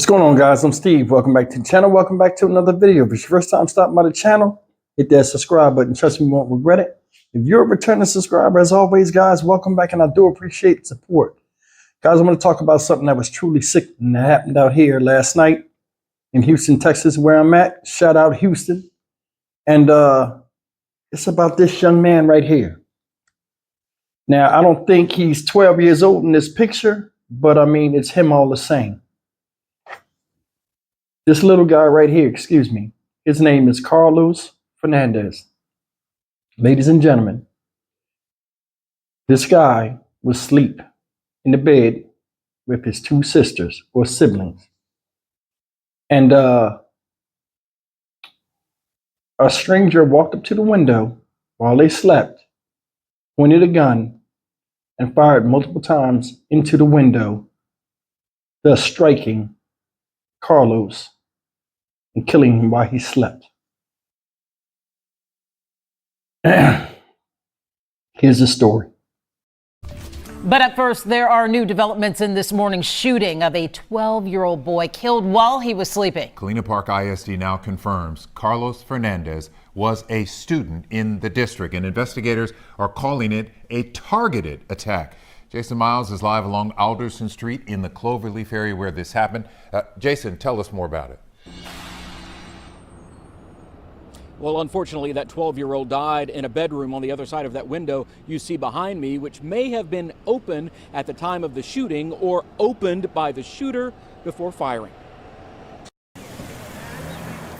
What's going on, guys? I'm Steve. Welcome back to the channel. Welcome back to another video. If it's your first time stopping by the channel, hit that subscribe button. Trust me, you won't regret it. If you're a returning subscriber, as always, guys, welcome back, and I do appreciate the support. Guys, I'm going to talk about something that was truly sick and that happened out here last night in Houston, Texas, where I'm at. Shout out Houston. And it's about this young man right here. Now, I don't think he's 12 years old in this picture, but I mean, it's him all the same. This little guy right here, excuse me, his name is Carlos Fernandez. Ladies and gentlemen, this guy was asleep in the bed with his two sisters or siblings. And a stranger walked up to the window while they slept, pointed a gun, and fired multiple times into the window, thus striking Carlos and killing him while he slept. Here's the story. But at first, there are new developments in this morning's shooting of a 12-year-old boy killed while he was sleeping. Galena Park ISD now confirms Carlos Fernandez was a student in the district, and investigators are calling it a targeted attack. Jason Miles is live along Alderson Street in the Cloverleaf area where this happened. Jason, tell us more about it. Well, unfortunately, that 12-year-old died in a bedroom on the other side of that window you see behind me, which may have been open at the time of the shooting or opened by the shooter before firing.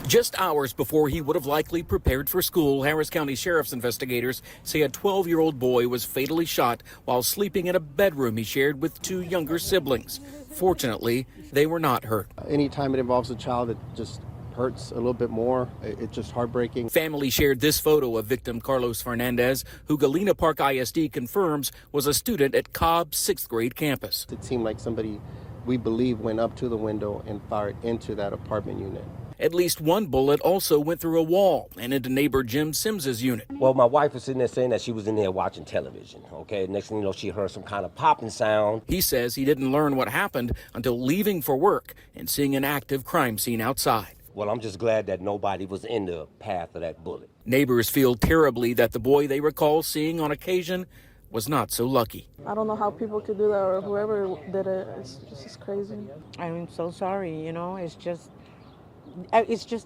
Just hours before he would have likely prepared for school, Harris County Sheriff's investigators say a 12-year-old boy was fatally shot while sleeping in a bedroom he shared with two younger siblings. Fortunately, they were not hurt. Anytime it involves a child, it just hurts a little bit more. It's just heartbreaking. Family shared this photo of victim Carlos Fernandez, who Galena Park ISD confirms was a student at Cobb's 6th grade campus. It seemed like somebody, we believe, went up to the window and fired into that apartment unit. At least one bullet also went through a wall and into neighbor Jim Sims's unit. Well, my wife was sitting there saying that she was in there watching television, okay? Next thing you know, she heard some kind of popping sound. He says he didn't learn what happened until leaving for work and seeing an active crime scene outside. Well, I'm just glad that nobody was in the path of that bullet. Neighbors feel terribly that the boy they recall seeing on occasion was not so lucky. I don't know how people could do that, or whoever did it. It's just crazy. I'm so sorry, you know, it's just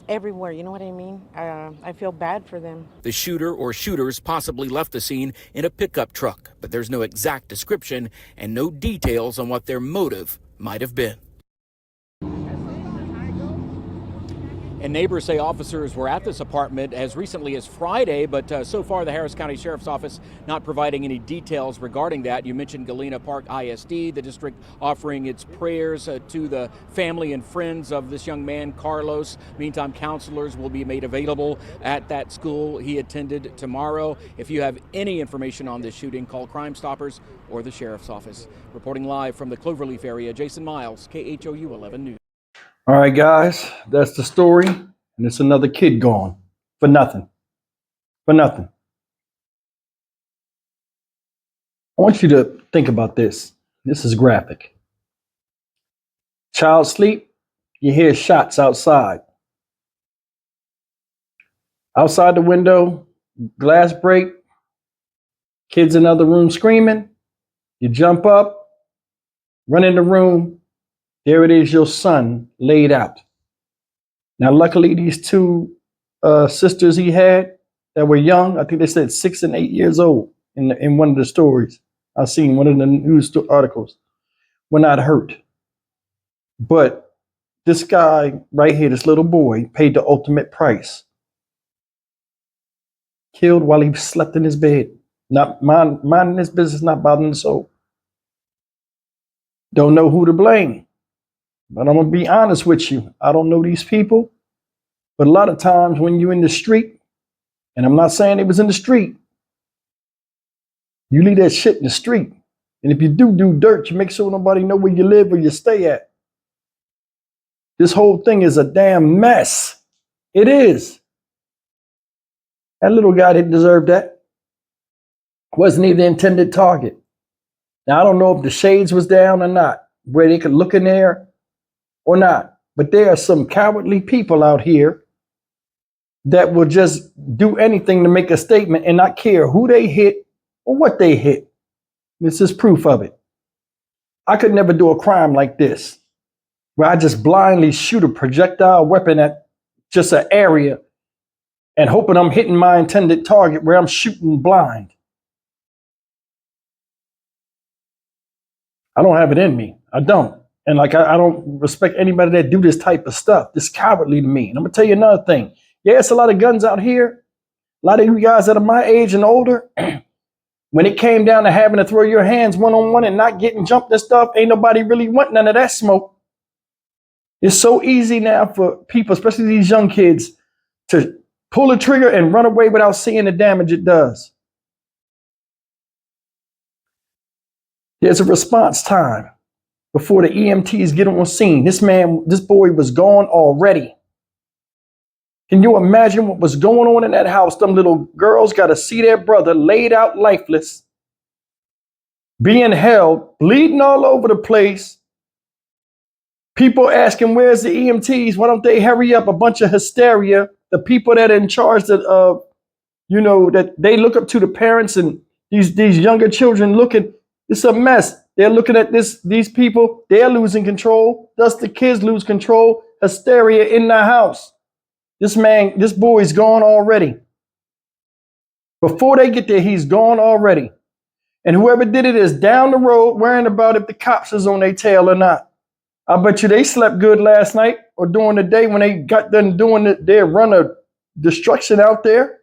everywhere, you know what I mean? I feel bad for them. The shooter or shooters possibly left the scene in a pickup truck, but there's no exact description and no details on what their motive might have been. And neighbors say officers were at this apartment as recently as Friday, but so far the Harris County Sheriff's Office not providing any details regarding that. You mentioned Galena Park ISD, the district offering its prayers to the family and friends of this young man, Carlos. Meantime, counselors will be made available at that school he attended tomorrow. If you have any information on this shooting, call Crime Stoppers or the Sheriff's Office. Reporting live from the Cloverleaf area, Jason Miles, KHOU 11 News. All right, guys, that's the story. And it's another kid gone for nothing. For nothing. I want you to think about this. This is graphic. Child sleep, you hear shots outside. Outside the window, glass break, kids in the other room screaming. You jump up, run in the room. There it is, your son laid out. Now, luckily, these two sisters he had that were young, I think they said 6 and 8 years old in one of the stories I've seen, one of the news articles, were not hurt. But this guy right here, this little boy, paid the ultimate price. Killed while he slept in his bed. Not minding his business, not bothering the soul. Don't know who to blame. But I'm going to be honest with you. I don't know these people. But a lot of times when you're in the street, and I'm not saying it was in the street, you leave that shit in the street. And if you do dirt, you make sure nobody know where you live or you stay at. This whole thing is a damn mess. It is. That little guy didn't deserve that. Wasn't even the intended target. Now, I don't know if the shades was down or not, where they could look in there or not. But there are some cowardly people out here that will just do anything to make a statement and not care who they hit or what they hit. This is proof of it. I could never do a crime like this, where I just blindly shoot a projectile weapon at just an area and hoping I'm hitting my intended target where I'm shooting blind. I don't have it in me. I don't. And like, I don't respect anybody that do this type of stuff. This cowardly to me. And I'm gonna tell you another thing. Yeah, it's a lot of guns out here. A lot of you guys that are my age and older, when it came down to having to throw your hands one-on-one and not getting jumped and stuff, ain't nobody really want none of that smoke. It's so easy now for people, especially these young kids, to pull the trigger and run away without seeing the damage it does. There's a response time before the EMTs get on scene. This boy was gone already. Can you imagine what was going on in that house? Them little girls got to see their brother laid out lifeless, being held, bleeding all over the place. People asking, where's the EMTs? Why don't they hurry up? A bunch of hysteria. The people that are in charge of, that they look up to the parents, and these younger children looking. It's a mess. They're looking at these people. They're losing control. Thus the kids lose control. Hysteria in the house. This boy's gone already. Before they get there, he's gone already. And whoever did it is down the road worrying about if the cops is on their tail or not. I bet you they slept good last night or during the day when they got done doing their run of destruction out there.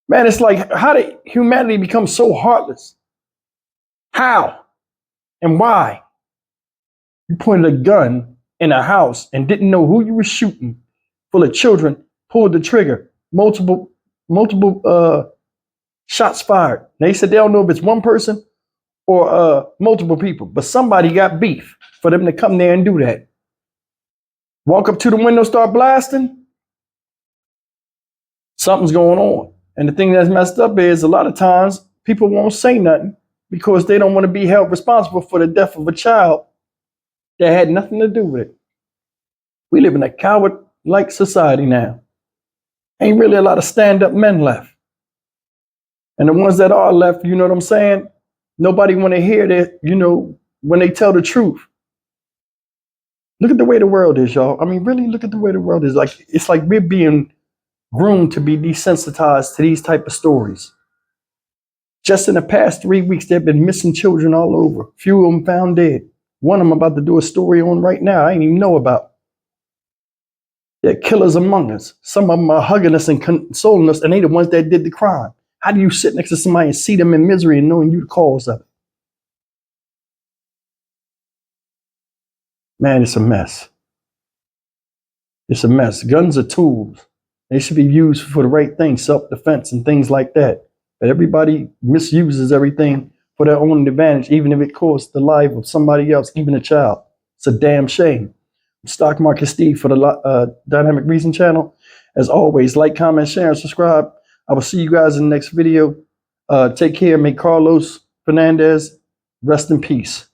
Man, it's like, how did humanity become so heartless? How and why? You pointed a gun in a house and didn't know who you were shooting, full of children, pulled the trigger, multiple shots fired. They said they don't know if it's one person or multiple people, but somebody got beef for them to come there and do that. Walk up to the window, start blasting. Something's going on. And the thing that's messed up is a lot of times people won't say nothing because they don't want to be held responsible for the death of a child that had nothing to do with it. We live in a coward-like society now. Ain't really a lot of stand-up men left. And the ones that are left, you know what I'm saying? Nobody want to hear that, when they tell the truth. Look at the way the world is, y'all. I mean, really look at the way the world is. It's like we're being groomed to be desensitized to these type of stories. Just in the past 3 weeks, there have been missing children all over. Few of them found dead. One I'm about to do a story on right now I ain't even know about. There are killers among us. Some of them are hugging us and consoling us, and they the ones that did the crime. How do you sit next to somebody and see them in misery and knowing you the cause of it? Man, it's a mess. It's a mess. Guns are tools. They should be used for the right thing, self-defense and things like that. But everybody misuses everything for their own advantage, even if it costs the life of somebody else, even a child. It's a damn shame. Stock Market Steve for the Dynamic Reason channel. As always, like, comment, share, and subscribe. I will see you guys in the next video. Take care. May Carlos Fernandez rest in peace.